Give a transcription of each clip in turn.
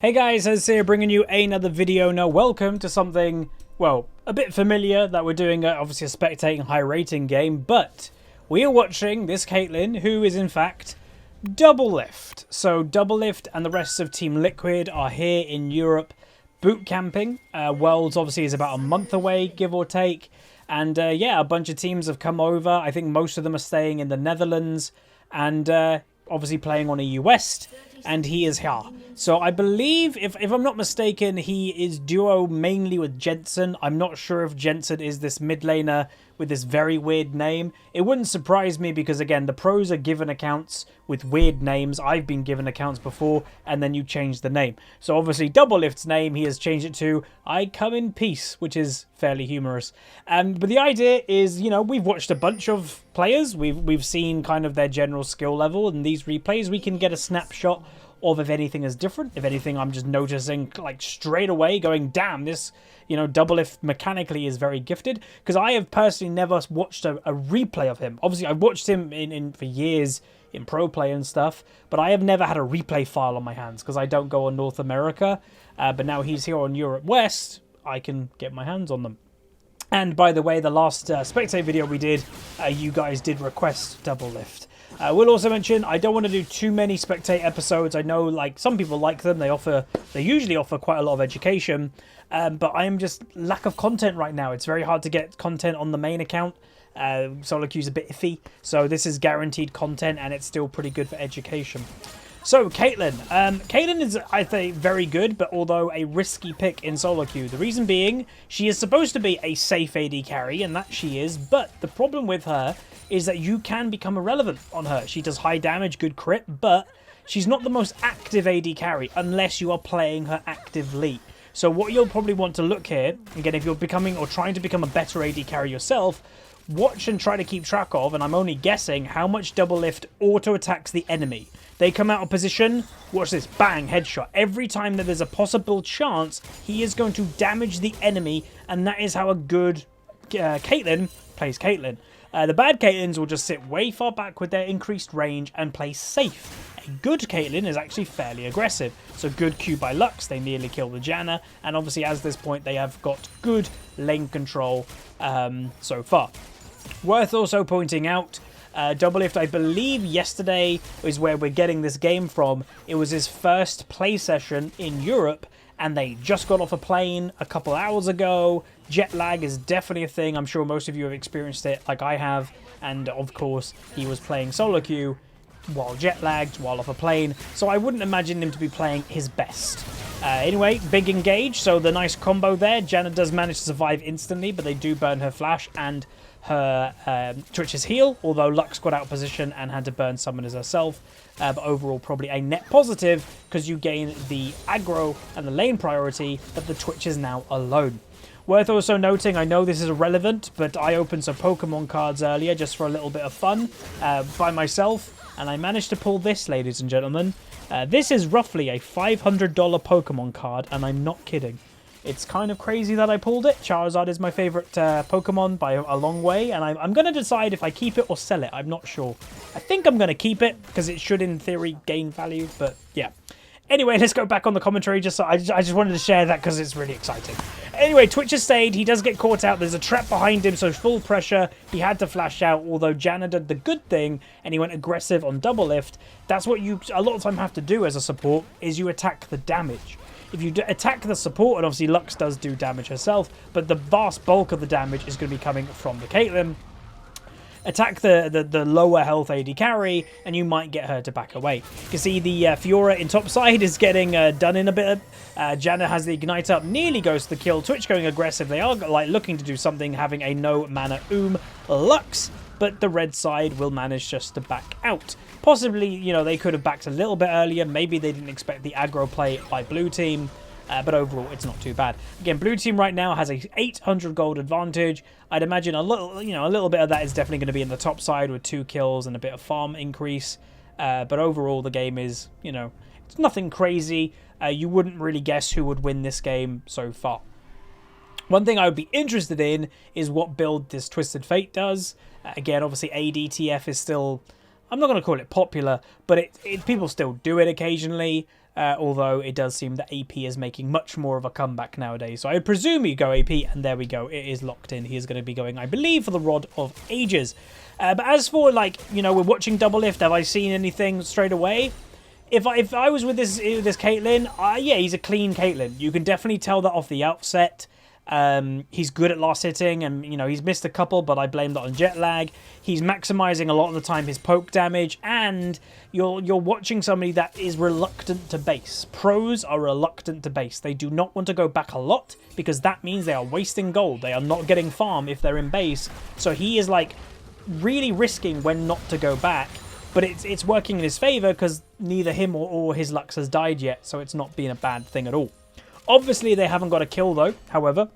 Hey guys, Huzzy here bringing you another video. Now welcome to something, well, a bit familiar that we're doing, obviously a spectating high rating game, but we are watching this Caitlyn, who is in fact Doublelift. So Doublelift and the rest of Team Liquid are here in Europe boot camping. Worlds obviously is about a month away, give or take. And yeah, a bunch of teams have come over. I think most of them are staying in the Netherlands and obviously playing on EU West. And he is here. So I believe, if I'm not mistaken, he is duo mainly with Jensen. I'm not sure if Jensen is this mid laner with this very weird name. It wouldn't surprise me because, again, the pros are given accounts with weird names. I've been given accounts before, and then you change the name. So obviously, Doublelift's name, he has changed it to I Come in Peace, which is fairly humorous. But the idea is, you know, we've watched a bunch of players. We've seen kind of their general skill level. In these replays, we can get a snapshot of if anything is different. If anything, I'm just noticing like straight away going, damn, this, you know, Doublelift mechanically is very gifted. Because I have personally never watched a replay of him. Obviously, I've watched him in for years in pro play and stuff, but I have never had a replay file on my hands because I don't go on North America. But now he's here on Europe West, I can get my hands on them. And by the way, the last spectate video we did, you guys did request Doublelift. We'll also mention, I don't want to do too many spectate episodes. I know, like, some people like them. They usually offer quite a lot of education. But I am just lack of content right now. It's very hard to get content on the main account. Solo queue's a bit iffy. So this is guaranteed content, and it's still pretty good for education. So, Caitlyn. Caitlyn is, I think, very good, but although a risky pick in solo queue. The reason being, she is supposed to be a safe AD carry, and that she is, but the problem with her is that you can become irrelevant on her. She does high damage, good crit, but she's not the most active AD carry unless you are playing her actively. So what you'll probably want to look here, again, if you're becoming or trying to become a better AD carry yourself, watch and try to keep track of, and I'm only guessing, how much Doublelift auto-attacks the enemy. They come out of position, watch this, bang, headshot. Every time that there's a possible chance, he is going to damage the enemy, and that is how a good Caitlyn plays Caitlyn. The bad Caitlyns will just sit way far back with their increased range and play safe. A good Caitlyn is actually fairly aggressive. So good Q by Lux, they nearly kill the Janna, and obviously at this point they have got good lane control so far. Worth also pointing out, Doublelift, I believe yesterday is where we're getting this game from. It was his first play session in Europe, and they just got off a plane a couple hours ago. Jet lag is definitely a thing. I'm sure most of you have experienced it like I have. And of course, he was playing solo queue while jet lagged, while off a plane. So I wouldn't imagine him to be playing his best. Anyway, big engage. So the nice combo there. Janna does manage to survive instantly, but they do burn her flash and her Twitch's heal, although Lux got out of position and had to burn summoners herself. But overall, probably a net positive because you gain the aggro and the lane priority, but the Twitch is now alone. Worth also noting, I know this is irrelevant, but I opened some Pokemon cards earlier just for a little bit of fun by myself, and I managed to pull this, ladies and gentlemen. This is roughly a $500 Pokemon card, and I'm not kidding. It's kind of crazy that I pulled it. Charizard is my favorite Pokemon by a long way, and I'm going to decide if I keep it or sell it. I'm not sure. I think I'm going to keep it because it should, in theory, gain value, but yeah. Anyway, let's go back on the commentary. I just wanted to share that because it's really exciting. Anyway, Twitch has stayed. He does get caught out. There's a trap behind him, so full pressure. He had to flash out, although Janna did the good thing, and he went aggressive on Doublelift. That's what you a lot of time have to do as a support, is you attack the damage. If you attack the support, and obviously Lux does do damage herself, but the vast bulk of the damage is going to be coming from the Caitlyn. Attack the lower health AD carry, and you might get her to back away. You can see the Fiora in top side is getting done in a bit. Janna has the Ignite up, nearly goes to the kill. Twitch going aggressive. They are like looking to do something, having a no mana Lux, but the red side will manage just to back out. Possibly, you know, they could have backed a little bit earlier. Maybe they didn't expect the aggro play by blue team. But overall, it's not too bad. Again, blue team right now has a 800 gold advantage. I'd imagine a little bit of that is definitely going to be in the top side with 2 kills and a bit of farm increase. But overall, the game is, you know, it's nothing crazy. You wouldn't really guess who would win this game so far. One thing I would be interested in is what build this Twisted Fate does. Again, obviously, ADTF is still, I'm not going to call it popular, but people still do it occasionally. Although it does seem that AP is making much more of a comeback nowadays. So I presume you go AP, and there we go. It is locked in. He is going to be going, I believe, for the Rod of Ages. But as for, like, you know, we're watching Doublelift. Have I seen anything straight away? If I was with this Caitlyn, yeah, he's a clean Caitlyn. You can definitely tell that off the outset. He's good at last hitting, and you know he's missed a couple, but I blame that on jet lag. He's maximizing a lot of the time his poke damage, and you're watching somebody that is reluctant to base. Pros are reluctant to base. They do not want to go back a lot because that means they are wasting gold. They are not getting farm if they're in base. So he is like really risking when not to go back, but it's working in his favor because neither him or his Lux has died yet, so it's not been a bad thing at all. Obviously, they haven't got a kill, though. However,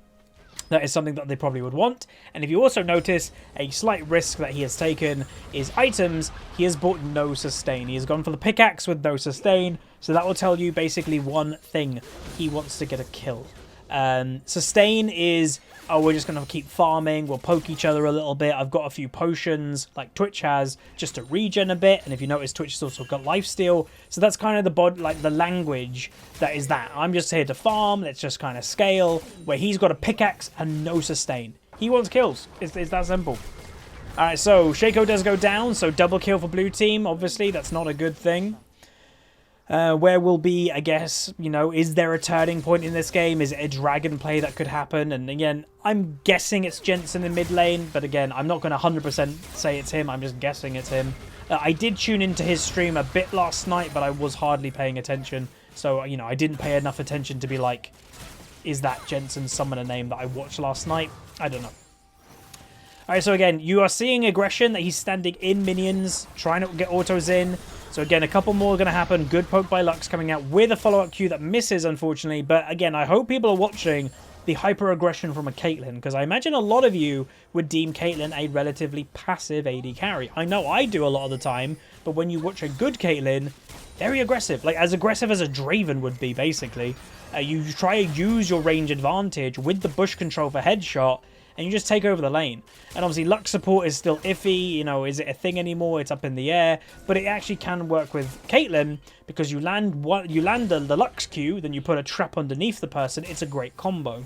that is something that they probably would want. And if you also notice, a slight risk that he has taken is items. He has bought no sustain. He has gone for the pickaxe with no sustain. So that will tell you basically one thing. He wants to get a kill. Sustain is, oh, we're just going to keep farming. We'll poke each other a little bit. I've got a few potions, like Twitch has, just to regen a bit. And if you notice, Twitch has also got lifesteal. So that's kind of the language that is that. I'm just here to farm. Let's just kind of scale. Where he's got a pickaxe and no sustain. He wants kills. It's that simple. All right, so Shaco does go down. So double kill for blue team. Obviously, that's not a good thing. Where will be, I guess, you know, is there a turning point in this game? Is it a dragon play that could happen? And again, I'm guessing it's Jensen in mid lane, but again, I'm not going to 100% say it's him. I'm just guessing it's him. I did tune into his stream a bit last night, but I was hardly paying attention. So, you know, I didn't pay enough attention to be like, is that Jensen's summoner name that I watched last night? I don't know. Alright, so again, you are seeing aggression that he's standing in minions, trying to get autos in. So again, a couple more are going to happen. Good poke by Lux coming out with a follow-up Q that misses, unfortunately. But again, I hope people are watching the hyper-aggression from a Caitlyn, because I imagine a lot of you would deem Caitlyn a relatively passive AD carry. I know I do a lot of the time, but when you watch a good Caitlyn, very aggressive. Like, as aggressive as a Draven would be, basically. You try to use your range advantage with the bush control for headshot, and you just take over the lane. And obviously Lux support is still iffy, you know, is it a thing anymore? It's up in the air, but it actually can work with Caitlyn because you land the Lux Q, then you put a trap underneath the person. It's a great combo.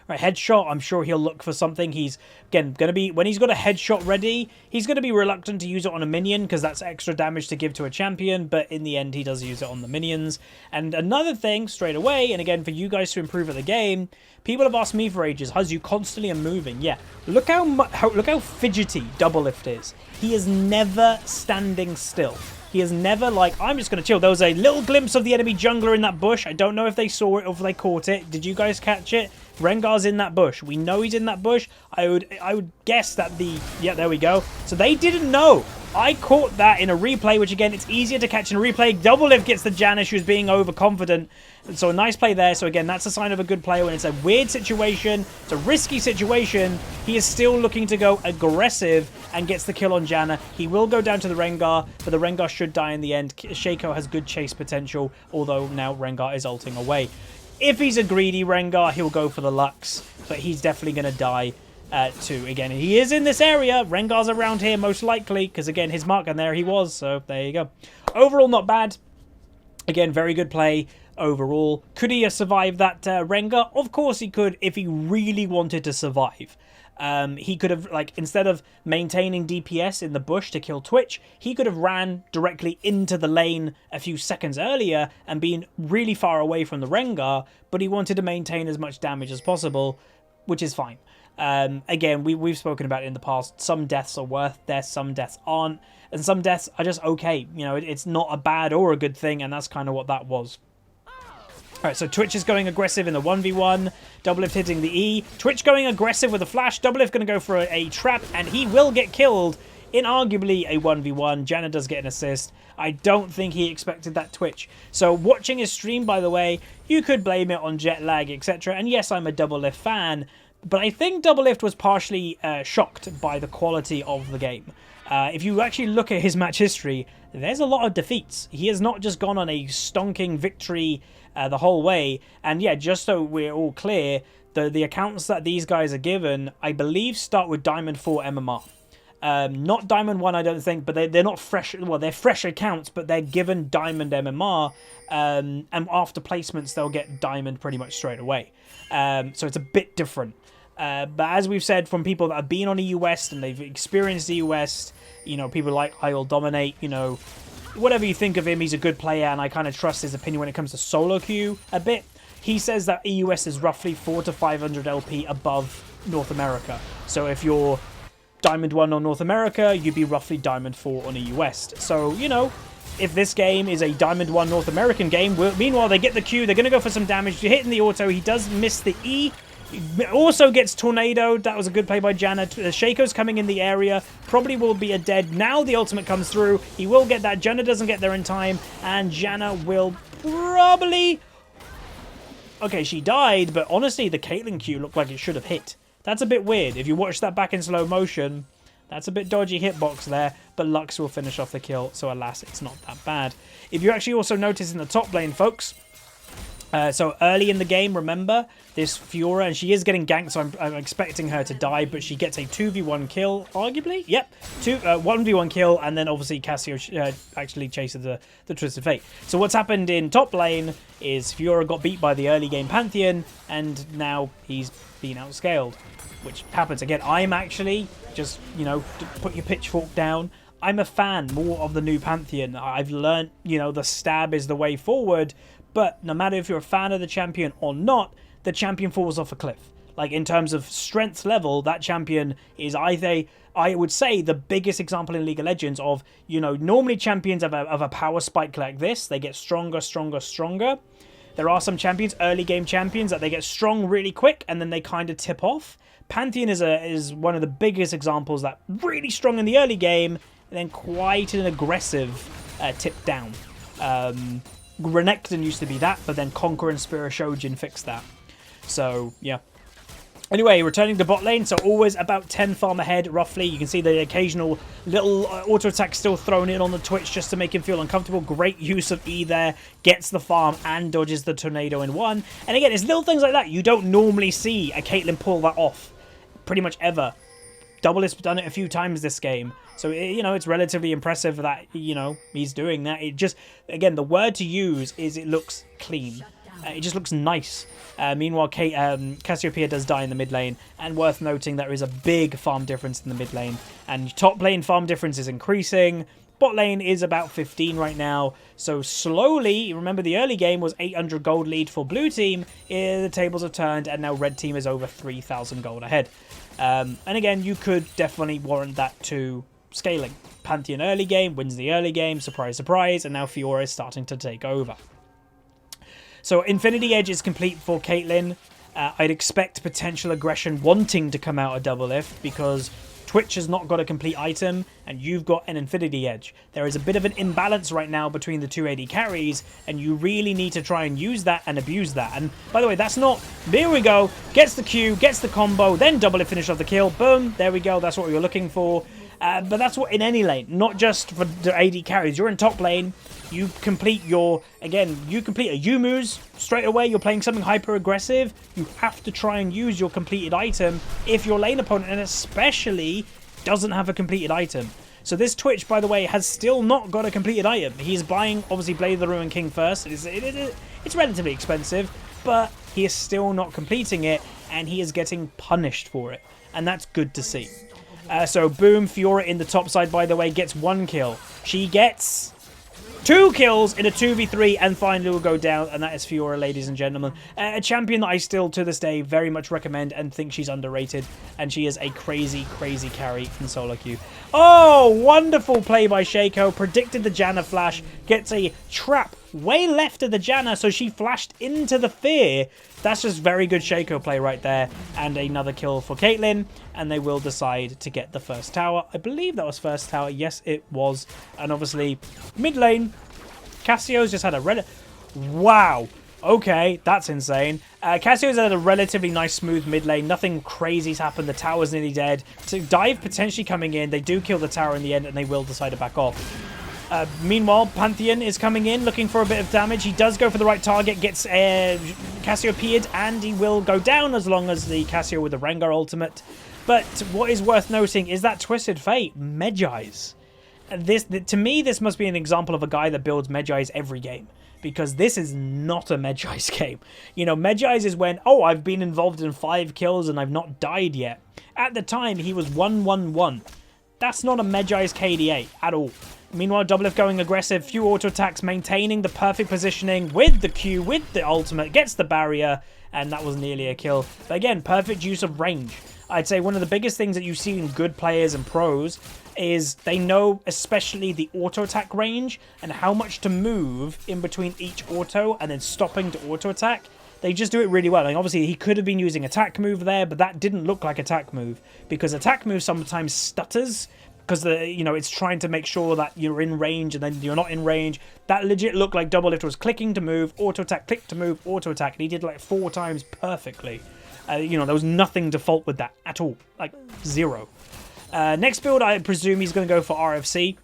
Right, headshot, I'm sure he'll look for something. He's, again, going to be, when he's got a headshot ready, he's going to be reluctant to use it on a minion because that's extra damage to give to a champion, but in the end, he does use it on the minions. And another thing, straight away, and again, for you guys to improve at the game, people have asked me for ages, Huz, you constantly are moving. Yeah, look how fidgety Doublelift is. He is never standing still. He is never like, I'm just going to chill. There was a little glimpse of the enemy jungler in that bush. I don't know if they saw it or if they caught it. Did you guys catch it? Rengar's in that bush. We know he's in that bush. I would guess that yeah, there we go. So they didn't know. I caught that in a replay, which again, it's easier to catch in a replay. Doublelift gets the Janish who's being overconfident. So a nice play there. So again, that's a sign of a good player when it's a weird situation. It's a risky situation. He is still looking to go aggressive and gets the kill on Janna. He will go down to the Rengar, but the Rengar should die in the end. Shaco has good chase potential, although now Rengar is ulting away. If he's a greedy Rengar, he'll go for the Lux, but he's definitely going to die too. Again, he is in this area. Rengar's around here, most likely, because again, his mark, and there he was, so there you go. Overall, not bad. Again, very good play overall. Could he have survived that Rengar? Of course he could, if he really wanted to survive. He could have, like, instead of maintaining DPS in the bush to kill Twitch, he could have ran directly into the lane a few seconds earlier and been really far away from the Rengar, but he wanted to maintain as much damage as possible, which is fine. Again, we've spoken about it in the past. Some deaths are worth deaths, some deaths aren't, and some deaths are just okay. You know, it's not a bad or a good thing, and that's kind of what that was. Alright, so Twitch is going aggressive in the 1v1. Doublelift hitting the E. Twitch going aggressive with a flash. Doublelift going to go for a trap, and he will get killed in arguably a 1v1. Janna does get an assist. I don't think he expected that Twitch. So watching his stream, by the way, you could blame it on jet lag, etc. And yes, I'm a Doublelift fan, but I think Doublelift was partially shocked by the quality of the game. If you actually look at his match history, there's a lot of defeats. He has not just gone on a stonking victory the whole way. And yeah, just so we're all clear, the accounts that these guys are given, I believe, start with Diamond 4 MMR. Not Diamond 1, I don't think, but they're not fresh. Well, they're fresh accounts, but they're given Diamond MMR, and after placements, they'll get Diamond pretty much straight away. So it's a bit different. But as we've said from people that have been on EU West and they've experienced EU West, you know, people like I Will Dominate, you know, whatever you think of him, he's a good player, and I kind of trust his opinion when it comes to solo queue a bit. He says that EU West is roughly 400 to 500 LP above North America. So if you're Diamond 1 on North America, you'd be roughly Diamond 4 on EU West. So, you know, if this game is a Diamond 1 North American game, meanwhile, they get the Q, they're going to go for some damage. You're hitting the auto, he does miss the E. He also gets tornadoed. That was a good play by Janna. Shaco's coming in the area. Probably will be a dead. Now the ultimate comes through. He will get that. Janna doesn't get there in time. And Janna will probably... Okay, she died, but honestly, the Caitlyn Q looked like it should have hit. That's a bit weird. If you watch that back in slow motion, that's a bit dodgy hitbox there, but Lux will finish off the kill, so alas, it's not that bad. If you actually also notice in the top lane, folks, so early in the game, remember, this Fiora, and she is getting ganked, so I'm expecting her to die, but she gets a 2v1 kill, arguably. Yep, 1v1 kill, and then obviously Cassio actually chases the Twisted Fate. So what's happened in top lane is Fiora got beat by the early game Pantheon, and now he's been outscaled, which happens. Again, I'm actually, just, you know, put your pitchfork down, I'm a fan more of the new Pantheon. I've learned, you know, the stab is the way forward, but no matter if you're a fan of the champion or not, the champion falls off a cliff. Like, in terms of strength level, that champion is either, I would say, the biggest example in League of Legends of, you know, normally champions have a power spike like this. They get stronger, stronger, stronger. There are some champions, early game champions, that they get strong really quick and then they kind of tip off. Pantheon is one of the biggest examples that really strong in the early game and then quite an aggressive tip down. Renekton used to be that, but then Conqueror and Spirit Shojin fixed that. So, yeah. Anyway, returning to bot lane, so always about 10 farm ahead, roughly. You can see the occasional little auto attack still thrown in on the Twitch just to make him feel uncomfortable. Great use of E there, gets the farm and dodges the tornado in one. And again, it's little things like that. You don't normally see a Caitlyn pull that off, pretty much ever. Doublelift's done it a few times this game. So, you know, it's relatively impressive that, you know, he's doing that. It just, again, the word to use is it looks clean. It just looks nice. Meanwhile, Cassiopeia does die in the mid lane. And worth noting, there is a big farm difference in the mid lane. And top lane farm difference is increasing. Bot lane is about 15 right now. So slowly, remember the early game was 800 gold lead for blue team. The tables have turned and now red team is over 3,000 gold ahead. And again, you could definitely warrant that to scaling. Pantheon early game, wins the early game, surprise, surprise, and now Fiora is starting to take over. So Infinity Edge is complete for Caitlyn. I'd expect potential aggression wanting to come out of Doublelift because Twitch has not got a complete item and you've got an Infinity Edge. There is a bit of an imbalance right now between the two AD carries and you really need to try and use that and abuse that. And by the way, that's not... There we go. Gets the Q, gets the combo, then Doublelift finish off the kill. Boom. There we go. That's what you're looking for. But that's what in any lane, not just for the AD carries. You're in top lane. You complete your... Again, you complete a Yumu's straight away. You're playing something hyper aggressive. You have to try and use your completed item if your lane opponent, and especially, doesn't have a completed item. So this Twitch, by the way, has still not got a completed item. He's buying, obviously, Blade of the Ruined King first. It's relatively expensive, but he is still not completing it, and he is getting punished for it. And that's good to see. So, boom, Fiora in the top side, by the way, gets 1 kill. She gets 2 kills in a 2v3 and finally will go down, and that is Fiora, ladies and gentlemen. A champion that I still, to this day, very much recommend and think she's underrated, and she is a crazy, crazy carry in solo queue. Oh, wonderful play by Shaco. Predicted the Janna flash, gets a trap way left of the Janna, so she flashed into the fear. That's just very good Shaco play right there, and another kill for Caitlyn, and they will decide to get the first tower. I believe that was first tower. Yes, it was. And obviously, mid lane, Cassio's just had a wow. Okay, that's insane. Cassio's had a relatively nice, smooth mid lane. Nothing crazy's happened. The tower's nearly dead. So dive potentially coming in. They do kill the tower in the end, and they will decide to back off. Meanwhile, Pantheon is coming in, looking for a bit of damage. He does go for the right target, gets Cassiopeia'd, and he will go down as long as the Cassio with the Rengar ultimate. But what is worth noting is that Twisted Fate, Medjai's. To me, this must be an example of a guy that builds Medjai's every game. Because this is not a Medjai's game. You know, Medjai's is when, oh, I've been involved in 5 kills and I've not died yet. At the time, he was 1-1-1. That's not a Medjai's KDA at all. Meanwhile, Doublelift going aggressive, few auto attacks, maintaining the perfect positioning with the Q, with the ultimate, gets the barrier, and that was nearly a kill. But again, perfect use of range. I'd say one of the biggest things that you see in good players and pros is they know especially the auto attack range and how much to move in between each auto and then stopping to auto attack. They just do it really well. And obviously he could have been using attack move there, but that didn't look like attack move because attack move sometimes stutters because it's trying to make sure that you're in range and then you're not in range. That legit looked like Doublelift was clicking to move, auto attack, click to move, auto attack, and he did like 4 times perfectly. There was nothing to fault with that at all, like 0. Next build, I presume he's going to go for RFC.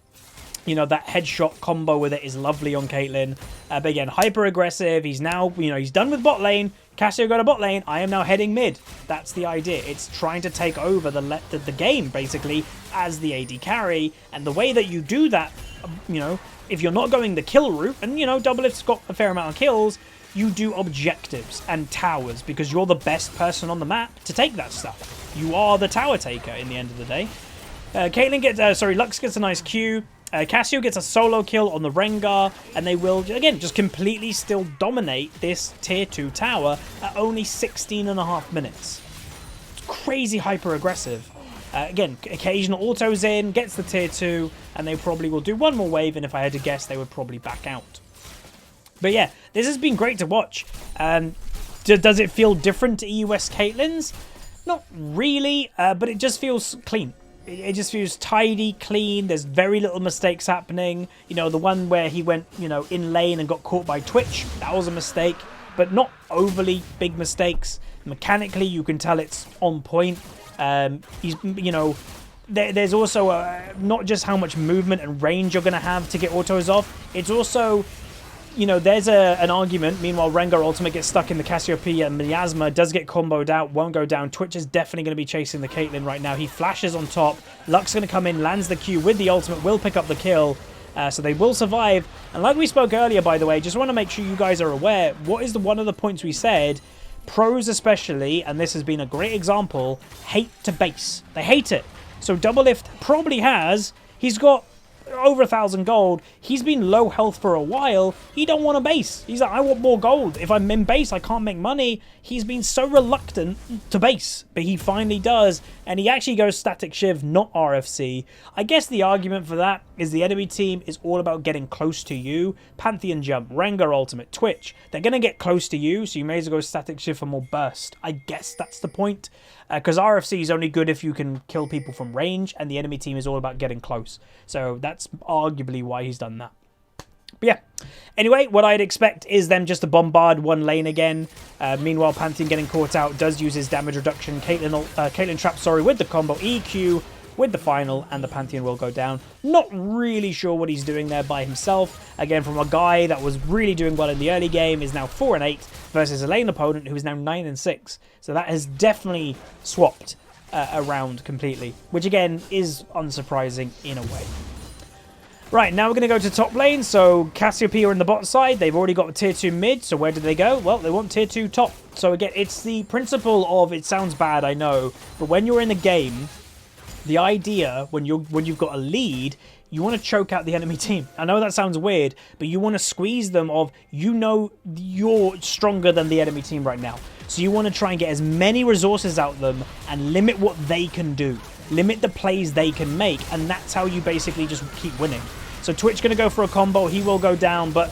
You know, that headshot combo with it is lovely on Caitlyn. But again, hyper aggressive. He's now, he's done with bot lane. Cassio got a bot lane. I am now heading mid. That's the idea. It's trying to take over the game, basically, as the AD carry. And the way that you do that, if you're not going the kill route, and, Doublelift's got a fair amount of kills, you do objectives and towers because you're the best person on the map to take that stuff. You are the tower taker in the end of the day. Lux gets a nice Q. Cassio gets a solo kill on the Rengar, and they will, again, just completely still dominate this tier 2 tower at only 16.5 minutes. It's crazy hyper aggressive. Again, occasional autos in, gets the tier 2, and they probably will do one more wave, and if I had to guess, they would probably back out. But yeah, this has been great to watch. Does it feel different to EUS Caitlyn's? Not really, but it just feels clean. It just feels tidy, clean. There's very little mistakes happening. The one where he went, in lane and got caught by Twitch, that was a mistake, but not overly big mistakes. Mechanically, you can tell it's on point. There's also not just how much movement and range you're going to have to get autos off. It's also, there's an argument. Meanwhile, Rengar ultimate gets stuck in the Cassiopeia and Miasma does get comboed out, won't go down. Twitch is definitely going to be chasing the Caitlyn right now. He flashes on top. Lux going to come in, lands the Q with the ultimate, will pick up the kill. So they will survive. And like we spoke earlier, by the way, just want to make sure you guys are aware, what is one of the points we said? Pros especially, and this has been a great example, hate to base. They hate it. So Doublelift probably he's got over 1,000 gold. He's been low health for a while. He don't want a base. He's like, I want more gold. If I'm in base, I can't make money. He's been so reluctant to base, but he finally does, and he actually goes static shiv, not RFC. I guess the argument for that is the enemy team is all about getting close to you. Pantheon jump, Rengar ultimate, Twitch. They're going to get close to you, so you may as well go static shiv for more burst. I guess that's the point. Because RFC is only good if you can kill people from range, and the enemy team is all about getting close. So that's arguably why he's done that. But yeah, anyway, what I'd expect is them just to bombard one lane again. Meanwhile, Pantheon getting caught out does use his damage reduction. Caitlyn traps, with the combo EQ with the final, and the Pantheon will go down. Not really sure what he's doing there by himself. Again, from a guy that was really doing well in the early game, is now 4-8 versus a lane opponent who is now 9-6. So that has definitely swapped around completely, which again is unsurprising in a way. Right, now we're going to go to top lane. So Cassiopeia are in the bot side. They've already got tier 2 mid. So where do they go? Well, they want tier 2 top. So again, it's the principle of, it sounds bad, I know, but when you're in a game, the idea when you've got a lead, you want to choke out the enemy team. I know that sounds weird, but you want to squeeze them of, you're stronger than the enemy team right now. So you want to try and get as many resources out of them and limit what they can do. Limit the plays they can make, and that's how you basically just keep winning. So Twitch going to go for a combo. He will go down, but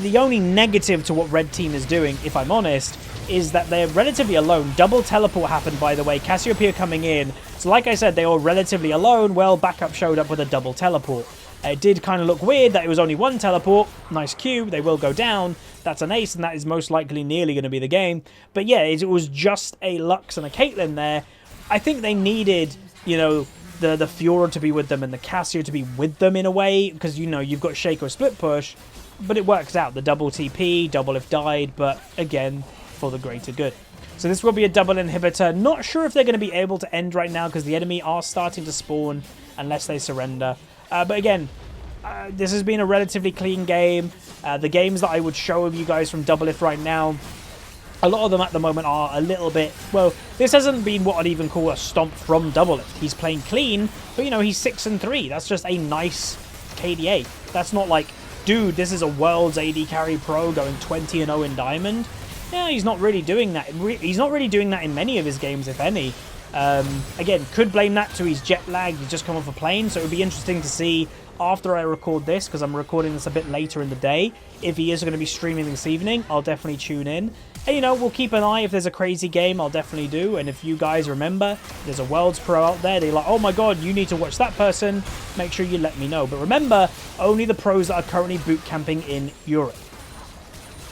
the only negative to what red team is doing, if I'm honest, is that they're relatively alone. Double teleport happened, by the way. Cassiopeia coming in. So like I said, they were relatively alone. Well, backup showed up with a double teleport. It did kind of look weird that it was only one teleport. Nice Q. They will go down. That's an ace, and that is most likely nearly going to be the game. But yeah, it was just a Lux and a Caitlyn there. I think they needed, the Fiora to be with them and the Cassio to be with them in a way, because, you've got Shaco split push, but it works out. The double TP, Doublelift died, but again, for the greater good. So this will be a double inhibitor. Not sure if they're going to be able to end right now because the enemy are starting to spawn unless they surrender. But again, this has been a relatively clean game. The games that I would show you guys from Doublelift right now, a lot of them at the moment are a little bit, well, this hasn't been what I'd even call a stomp from Doublelift. He's playing clean, but, you know, he's 6-3. That's just a nice KDA. That's not like, dude, this is a Worlds AD Carry Pro going 20-0 in Diamond. Yeah, he's not really doing that. He's not really doing that in many of his games, if any. Again, could blame that to his jet lag. He's just come off a plane, so it would be interesting to see after I record this, because I'm recording this a bit later in the day. If he is going to be streaming this evening, I'll definitely tune in. And, you know, we'll keep an eye. If there's a crazy game, I'll definitely do. And if you guys remember, there's a Worlds Pro out there, they're like, oh my god, you need to watch that person, make sure you let me know. But remember, only the pros that are currently boot camping in Europe.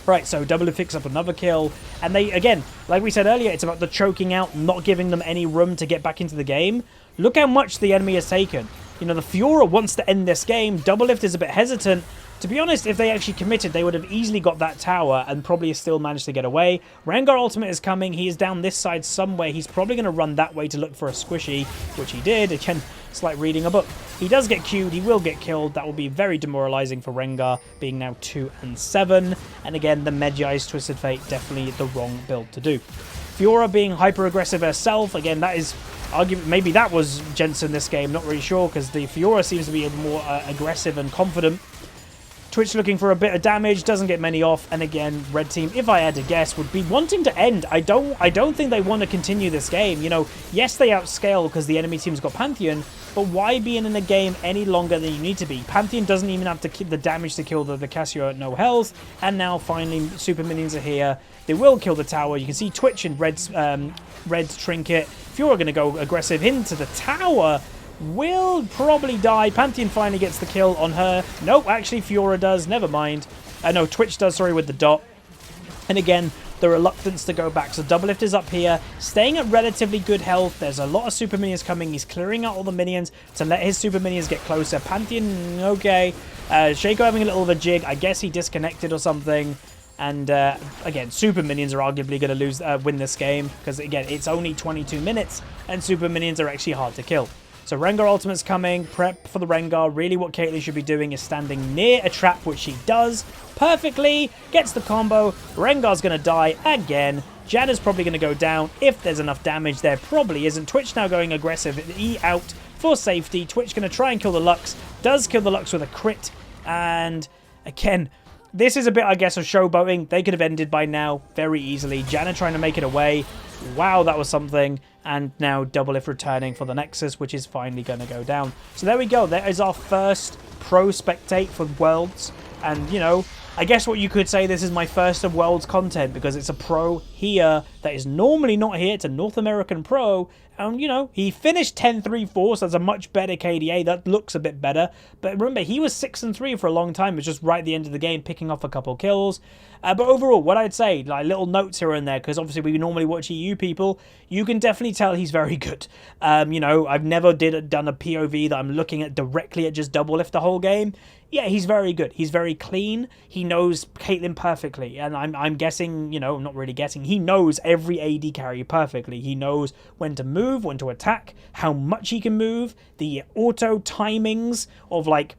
Right, so Doublelift picks up another kill, and they, again, like we said earlier, it's about the choking out, not giving them any room to get back into the game. Look how much the enemy has taken. You know, the Fiora wants to end this game. Doublelift is a bit hesitant. To be honest, if they actually committed, they would have easily got that tower and probably still managed to get away. Rengar ultimate is coming. He is down this side somewhere. He's probably going to run that way to look for a squishy, which he did. Again, it's like reading a book. He does get queued. He will get killed. That will be very demoralizing for Rengar, being now 2-7. And again, the Medjai's Twisted Fate, definitely the wrong build to do. Fiora being hyper-aggressive herself. Again, that is... maybe that was Jensen this game. Not really sure, because the Fiora seems to be more aggressive and confident. Twitch looking for a bit of damage, doesn't get many off, and again, red team, if I had to guess, would be wanting to end. I don't think they want to continue this game. You know, yes, they outscale because the enemy team's got Pantheon, but why be in a game any longer than you need to be? Pantheon doesn't even have to keep the damage to kill the Cassio at no health, and now finally super minions are here. They will kill the tower. You can see Twitch and Red's trinket. Fiora going to go aggressive into the tower. Will probably die. Pantheon finally gets the kill on her. Nope, actually Fiora does. Never mind. No, Twitch does, sorry, with the dot. And again, the reluctance to go back. So Doublelift is up here, staying at relatively good health. There's a lot of super minions coming. He's clearing out all the minions to let his super minions get closer. Pantheon, okay. Shaco having a little of a jig. I guess he disconnected or something. And again, super minions are arguably going to win this game. Because again, it's only 22 minutes and super minions are actually hard to kill. So Rengar ultimate's coming, prep for the Rengar. Really what Caitlyn should be doing is standing near a trap, which she does perfectly. Gets the combo. Rengar's going to die again. Janna's probably going to go down if there's enough damage. There probably isn't. Twitch now going aggressive. E out for safety. Twitch going to try and kill the Lux. Does kill the Lux with a crit. And again, this is a bit, I guess, of showboating. They could have ended by now very easily. Janna trying to make it away. Wow, that was something. And now Doublelift returning for the Nexus, which is finally going to go down. So there we go. That is our first pro spectate for Worlds. And, you know, I guess what you could say, this is my first of Worlds content because it's a pro here that is normally not here. It's a North American pro. And, you know, he finished 10-3-4, so that's a much better KDA. That looks a bit better. But remember, he was 6-3 for a long time. It was just right at the end of the game, picking off a couple kills. But overall, what I'd say, like little notes here and there, because obviously we normally watch EU people, you can definitely tell he's very good. You know, I've never done a POV that I'm looking at directly at just Doublelift the whole game. Yeah, he's very good. He's very clean. He knows Caitlyn perfectly. And I'm guessing, you know, not really guessing. He knows every AD carry perfectly. He knows when to move, when to attack, how much he can move, the auto timings of like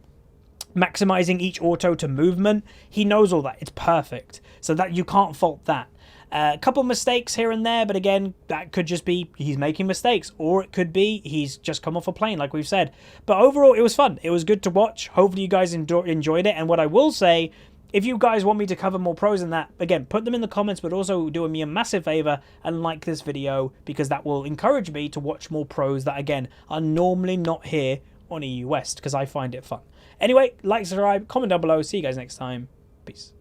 maximizing each auto to movement. He knows all that. It's perfect. So that you can't fault that. A couple mistakes here and there, but again, that could just be he's making mistakes, or it could be he's just come off a plane, like we've said. But overall, it was fun. It was good to watch. Hopefully you guys enjoyed it. And what I will say, if you guys want me to cover more pros than that, again, put them in the comments, but also do me a massive favor and like this video, because that will encourage me to watch more pros that, again, are normally not here on EU West, because I find it fun. Anyway, like, subscribe, comment down below. See you guys next time. Peace.